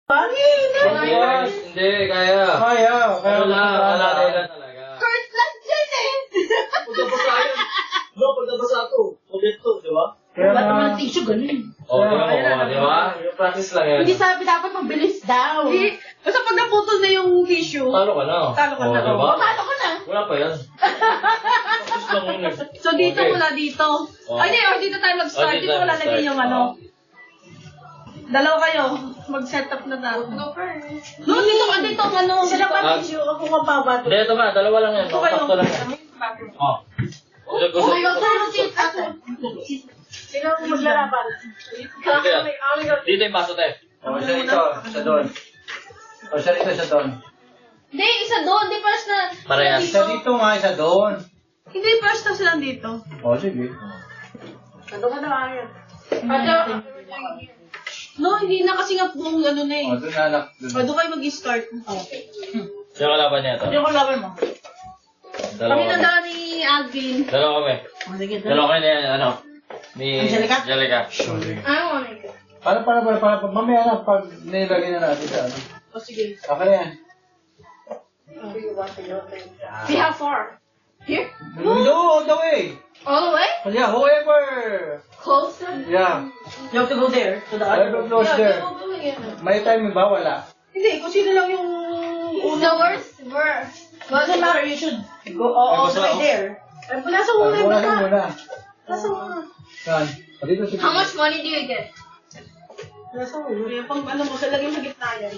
Pangin! Hindi, kaya. Kaya Wala talaga. Kurt lang dyan eh. Pagkabasa yan. No, pagkabasa to. Ulit to, di ba? Kaya Wala nga, naman ng tissue, ganun. O, di ba? Yung practice lang yan. Hindi sabi dapat mabilis daw. Hindi. Basta pag naputol na yung tissue, Talo ka na. Talo ka na. O, diba? O, talo ko na. Wala pa yan. Practice lang yun eh. so dito Okay. mula dito. Oh. Ay, hindi, or dito tayo mag-start. Oh, dito Dito tayo ko lalagay mag-start. yung ano. Dalawa kayo. Mag-set up na tayo. Go first. No, dito ka dito, ano. Sila pa Ah. tissue, ako kapabat. Hindi, ito ba? Dalawa lang yan. Ito kayo. Sakto lang yan. O. Oh my God, tayo sit ako. Sino ang maglalaban? Dito yan. Dito yung baso, te. O, isa dito, isa doon. O, isa dito, isa doon. Hindi, isa doon. Hindi, first na. Parehas. Isa dito nga, isa doon. Hindi, first na sila dito. O, sige. Ano ka na yan? No, hindi na kasi nga buong ano na eh. O, doon na, anak. O, doon kayo mag-start. Sino kalaban niya ito? Sino ko laban mo? Dalawa Kami na kami. daw ni Alvin. Dalawa kami. O, sige, Dalawa kami ni, ano, ni Angelica? Angelica. Ano, ano? Para, mamaya na, pag nilagay na natin sa ano. O, sige. Okay yan. We have four. Here? No, all the way. All the way? Yeah, whoever. Closer? Yeah. You have to go there, to the other. Whoever close there. May time ba? Wala. Hindi, kung sino lang yung The worst verse. Doesn't matter, you should go all the way there. Nasa una yung Wala bata. na muna. Nasa una. Saan? Dito si How much money do you get? Nasa una. Yung pang ano mo, sa lagay sa gitna yan.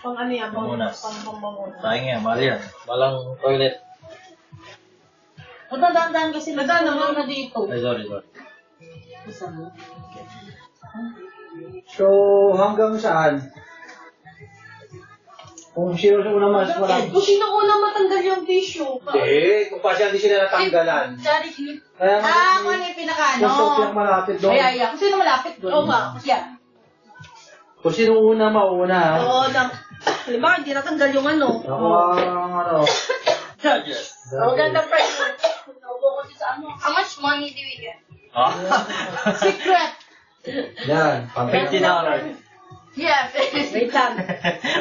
Pang ano yan, pang Pamunas. bangunas. Sayang yan, mahal yan. Walang toilet. Matandaan kasi Nadaan naman. na dito. Ay, sorry. So, hanggang saan? Kung sino sa una mas wala. Kung sino una matanggal yung tissue. Hindi, kung pa siya hindi sila natanggalan. Daddy, can you... Kaya nga, kung ano yung pinaka-ano. gusto ko yung malapit doon. Ay, kung sino malapit doon. Oo nga. Yeah. Kung sino una, mauna. Oo, halimbawa, hindi natanggal yung ano. Ako ang ano. Oh, ganda price. How much money do we get? Secret. Yan, pang $50. Yeah, Wait lang.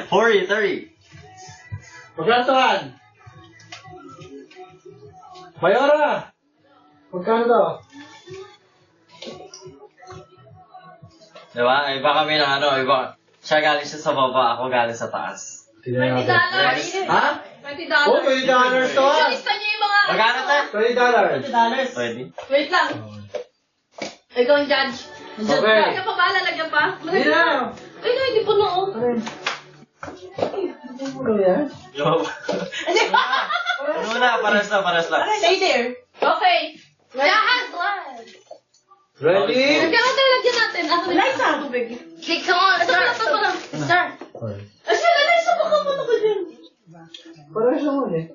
40, 30. Maglantuhan. Mayora! Magkano daw? Diba? Iba kami ng ano, iba. Siya galing siya sa baba, ako galing sa taas. Tignan $20. natin. Ha? $20. Oh, $20 to ah! Lista niyo yung mga... Magkano tayo? $20. $20. Wait lang. Ikaw ang judge. Okay. Lalagyan pa ba? Lalagyan pa? Hindi na. Ay, no, hindi po noo. Ano yan? Ano na, pares lang. Stay there. Okay. That has blood. Ready? Lagyan natin, lagyan natin. Ako na Lights sa out. tubig. Okay, come on, Ito start. pala. Start. Ay, sila na isa baka mo ako dyan. Parang siya muna eh.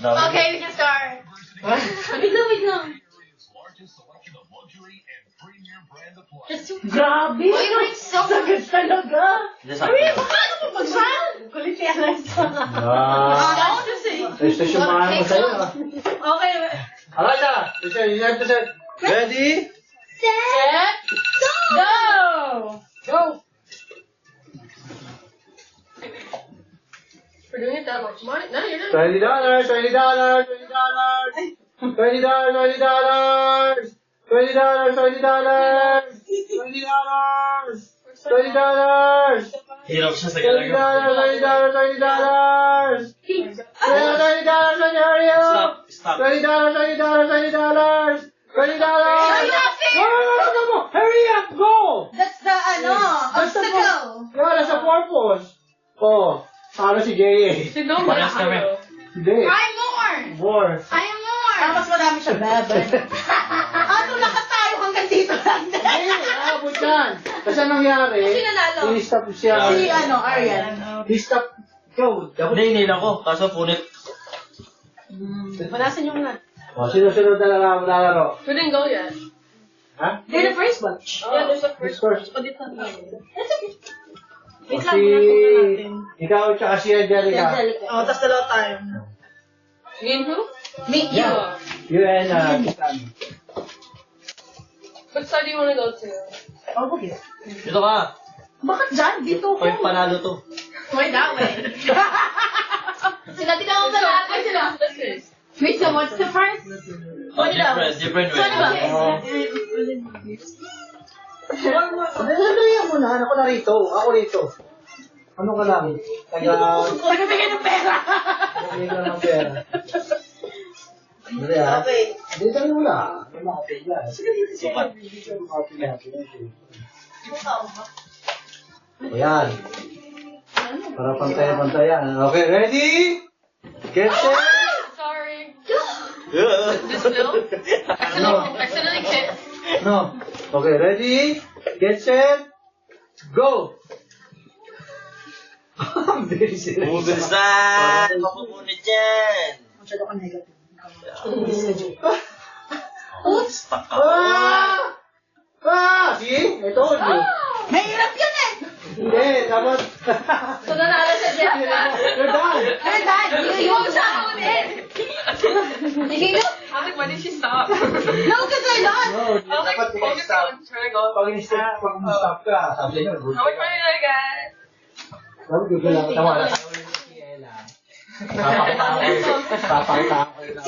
Okay, we can start. Wait lang. Grabe. Why you doing so good talaga? Hindi sa Paano mo mag-sal? Kulit yan. Ah, kasi. estasyonahan mo sa'yo ah. Okay. Alright you have to set. Ready? Set. Go. Go! We're doing it that much money. No, you're not. $20, $20, $20, $20, $20, $20, $20, $20, $20, $20, hirap siya sa $20, $20, $20, $20, hurry up! Stop. $20, $20, $20, $20. No, hurry up, go! That's the obstacle. Yeah, that's a purpose. Oh, para si J.A. Sino mo Pares kami. Hindi. Try more. More. Try more. Tapos marami siya, bebe. Ano, lakas tayo hanggang dito lang. Hindi, aabot yan. Kasi anong nangyari? Kasi nanalo. I-stop siya. Si, Arian. I-stop. Go. Hindi, hindi ako. Kaso punit. Manasan yung na. Oh, sino-sunod na lalaro? We didn't go yet. Ha? They're the first batch. Yeah, there's a first. First. O, dito na. O, Wait lang, muna natin. ikaw tsaka si Angelica. Oh, tapos dalawa tayo. Sige, who? Meet you. You and Kisan. But saan do you wanna go to? Oh, okay. Dito ka. Bakit dyan? Dito ko. Pag panalo to. Why that way? Sinabi na ako sa lahat sila. Wait, so what's the first? Oh, different way. Ano mo na? Ako na rito. Ako rito. Ano ka lang? Nagbibigay ng pera. Nagbigay ka ng pera. Hindi ah. Okay. Hindi ka muna. Wala ka pila. Sige, dito. Ayan. Para pantay-pantayan. Okay, ready? Get set. Sorry. Yeah. This will? Accidentally kicked. No. Okay, ready? Get set. Go! Ang bilis sila. Ugas na! Mapupunit yan! Masyado ka negative. Stuck ka. See? I told you. Mahirap yun eh. Hindi, dapat. So nanalo siya dyan. You're done. You're done. You sa ako din. I was like, why did she stop? No, kasi I lost. No, I was like, dapat focus stop. on trying to go. Pag-stop ka, sabi niyo, good. I was trying to again. Sabi ko lang, tama na. Papakita ko yun.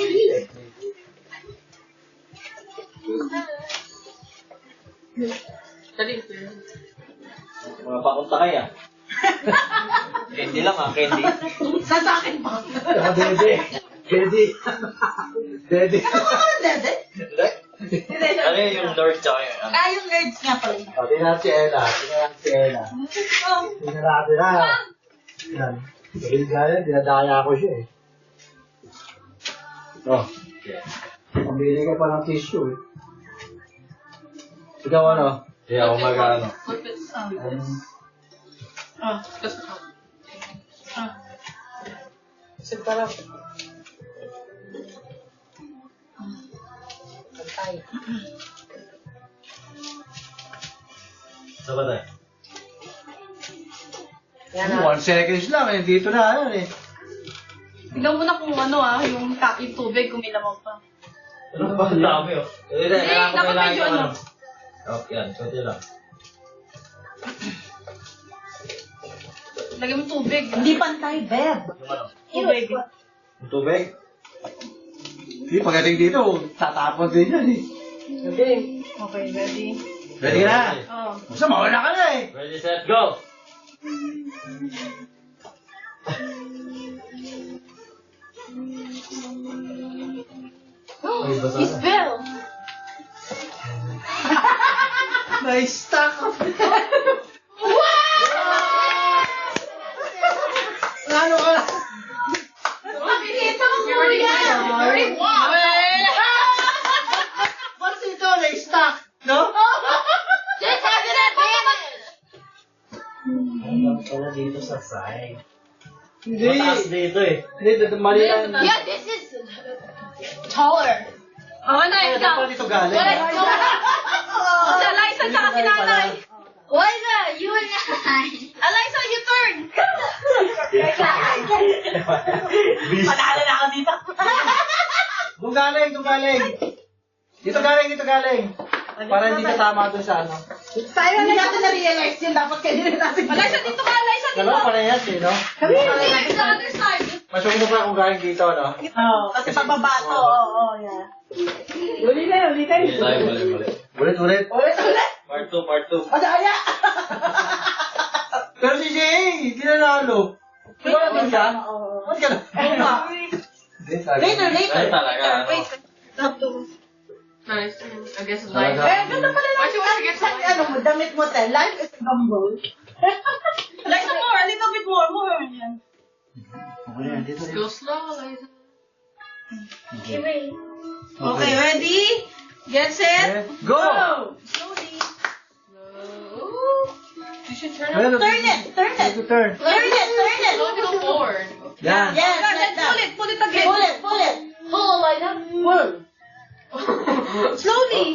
Dali. Mga pakunta kaya. Candy lang candy. Sa akin pa. Dede. Dede. Dede. Dede? Ano yung Lord tsaka yung Yung nerds nga pala. O, tingnan si Ella. Tingnan natin ha. Yan. Sabihin gano'n, dinadaya ko siya eh. Oh. Pambili ka pa ng tissue eh. Ikaw ano? Hindi ako mag-ano. Flip it. Just Sit pa lang. Pantay. Saan ba tayo? Yan 1 seconds lang eh. Dito na yan eh. tignan mo na kung yung tubig, kung may lamang pa. Ano ba? Ang dami Hindi, dapat medyo ano. Okay, yan. Kunti lang. Lagyan mo tubig. Hindi pantay, Beb. Yung ano? Tubig. Yung tubig. Hindi, pagdating dito, tatapon din yan eh. Okay, ready? Ready ka na? Oh. Basta mauna ka na eh. Ready, set, go! Ay, basa He na. spilled. Na-stuck. Ano ka? Makikita mo You already yan. won. You already won. Ba't ito na-stuck? No? Just have it at Hanggang pala dito sa side. Hindi. Mataas dito eh. Hindi, mali lang. Yeah, this is taller. Okay na, Kaya ikaw. dapat dito galing. Sa Liza, tsaka si nanay. Liza, you and I. Eliza, you turn. Panalo na ako dito. Doon galing, doon galing. Dito galing, dito galing. Para hindi natama doon sa ano. Tayo na natin na-realize yun. Dapat kayo rin natin. Eliza, dito ka, Eliza, dito. Dalawa parehas eh, no? Here, the other side. Mas maganda pa kung galing dito, no? Oo, kasi pababa to. Oo, yeah. Uli na, uli kayo. Hindi tayo, mali. Ulit, ulit. Ulit, ulit. Part 2, part 2. Madaya. Pero si Jay, hindi nanalo. Wala din siya. Ba't ka na? Later, later. Ay, talaga, ano? Wait. Nice. I guess it's life. Talaga. Eh, ganda pala Why she wants to get sa ano mo, damit mo tayo. Life is a gamble. Like some more, a little bit more, more. Yeah. Okay, yan, dito. Go slow, Eliza. Okay, Okay. ready? Get set. Go! Slowly. You should turn Well, it. Turn it, turn it. Dito turn. Turn it, turn it. Don't go forward. Yan. Yes, Then like that. pull it again. Pull it, pull it. Pull, Eliza. Pull. Slowly.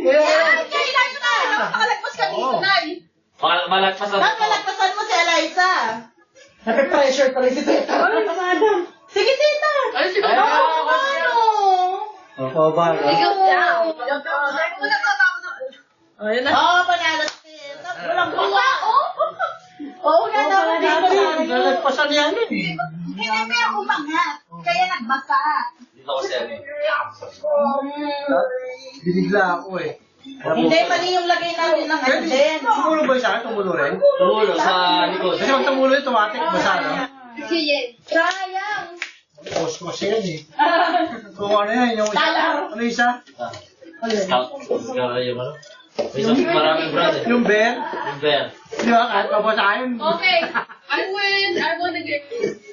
Yan, kailan mo na. Napakalagpas ka dito, Oo. Nay. Malagpas na Dapat malagpasan mo si Eliza. Pressure pa rin si Teta. Ay, madam. Sige, tita. Ay, sige. Ay, Opo ba? Ikaw daw. Ayun na. Oo, panalo si tita. Walang buka, oh. Oo, nga naman dito. Nalagpasan yan eh. Hindi, pero umangat. Kaya nagbasa. Dito ko siya eh. Binigla ako eh. Hindi, mali yung lagay natin ng ano din. Tumulo ba siya? Tumulo rin? Tumulo sa likod. Kasi pag tumulo yung tumatik, basa, no? Sige. Sayang. Kos yan eh. Kung ano yan, yung isa. Talar. Ano yung isa? Scout. Yung ano? May isang maraming brad eh. Yung bear. Yung bear. Di ba? Kahit pabasahin. Okay. I win. I won again.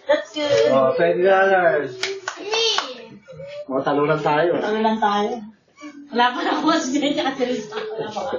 That's good. Oh, $20. Me. Mga talunan tayo. Ano lang tayo. Wala pa na ako si Jen, tsaka si Rizal. Wala pa.